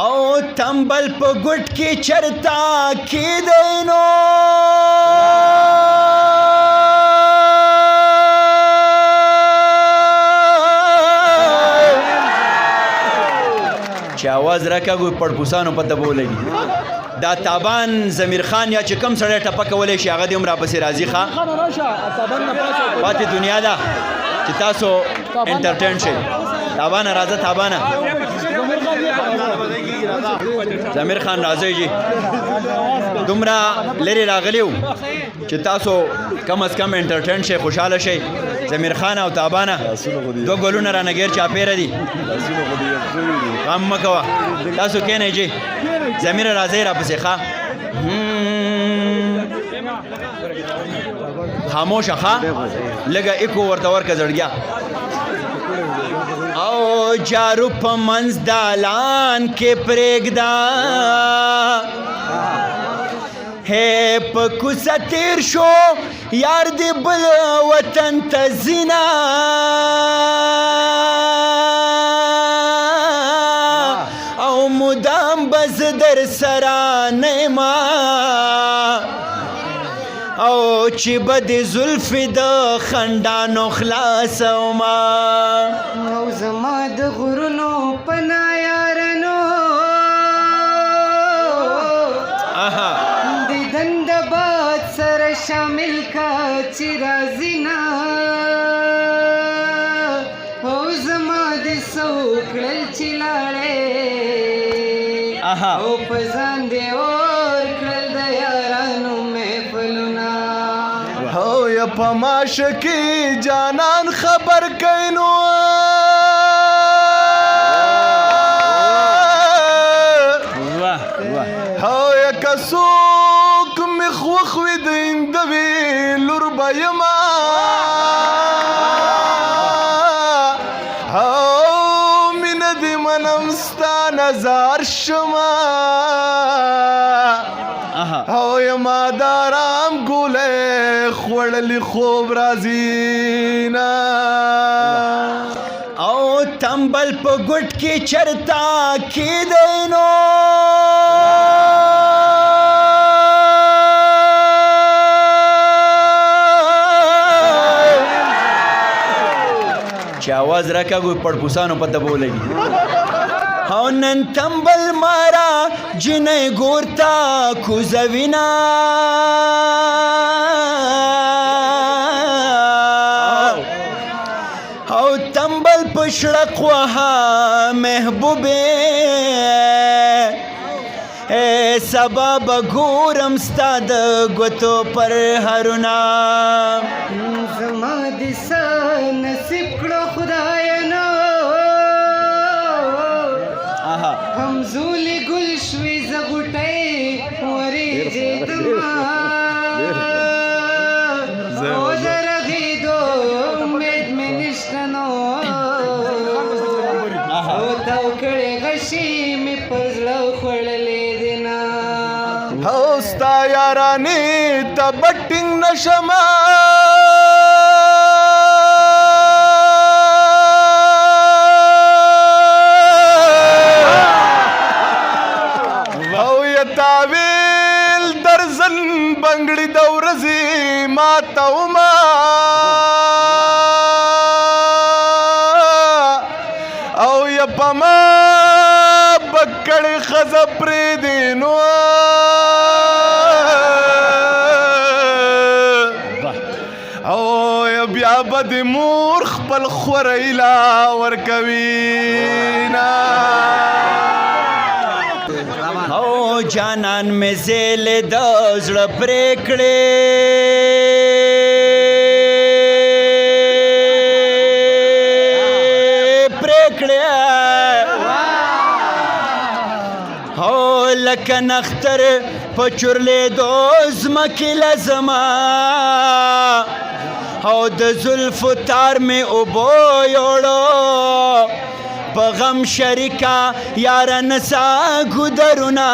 او تنبل په ګټ کې چرتا کېدی نو چې اواز راکاږو پړپوسانو پته به ولګي دا تابان ضمیر خان یا چې کم سړی ټپه کولی شي هغه دې هم راپسې راځي ښه پاتې دنیا ده چې تاسو انټرټین شئ تابانه راځه تابانه ضمیر خان راځئ جي دومره لرې راغلی وو چې تاسو کم از کم انټرټین شئ خوشحاله شئ ضمیر خان او تابانه دوه ګلونه رانه غیر چاپېره دي غم مه کوه تاسو کښېنئ جي ضمیر راځئ راپسې ښه خاموشه ښه لږه ایکو ورته ورکه زړګیا او جارو په منځ دالان کې پرېږده ہے په کوڅه تېر شو یار دې بل وطن ته ځینه او مدام به زه در سره نه یمه او چې به دې زلفې د خنډانو خلاصومه او زما د غرونو پنا یارانو دیدن د باد سره شامل کا چې راځي نه او زما د سوکړل چې لاړې او په ځان دې اور کړل د یارانو محفلونه او یا په ماشه کې جانان خبر کینو او یا کڅوک مخ وخوي د اندوي لور به یما او مینه دې منم ستا نظر شما او یما دارام ګولې خوړلې خوب راځي نه او تنبل په ګټ کې چرتا کېدی نو چې اواز راکاږو پړپوسانو پته به ولګي او نن تنبل مارا جنۍ ګورتا کوزوینا او تنبل پشړق وها محبوبه سبا بګورم ستا د ګوتو پر هرونه زما د نصیب کړو خدای نو همزولې ګل شوې زغوټۍ ورېږې دما او د رغېدو امید مې نشته نو او تاو کړې غشي مې پر زړه خوړلې دي نه او ستا یارانې ته بټینګ نشمه تاویل درزن بنگړي د ورځې ماته وما او یا پما بکړې ښځه پرېږدې نو او یا بیا به د مور خپل خوری لا ورکوي نه او جانان مې زیلې د زړه پرېکړې او لکه نختر په چورلېدو ځمکې لزما او د زلفو تار مې اوبو یوړو په غم شریکا یاره نسا ګودرونه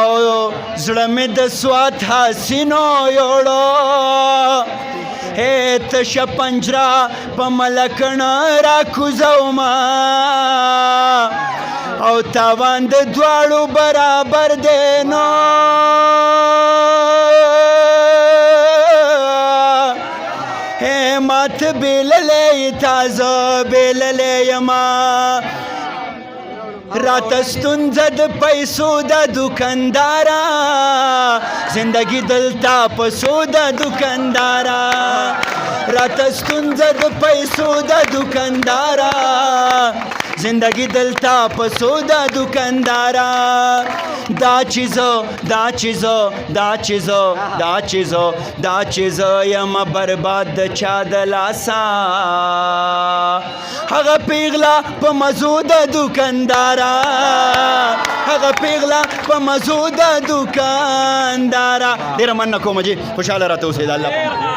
او زړه مې د سوات حسینو یوړو تشه پنجره په ملکڼه را کوزومه او تاوان د دواړو برابر دی نو مات بیللی تازه بیللی یما راته ستونزه د پیسو د دوکاندارا زندگی دلته په سو د دوکاندارا راته ستونزه د پیسو د دوکاندارا زندگی دلتا پسو دا دکاندارا دا چیزو یم برباد د چا د لاسا هغه پیغلا په مزو د دکاندارا هغه پیغلا په مزو د دکاندارا ډیره مننه کوم جی خوشاله راته اوسئ د الله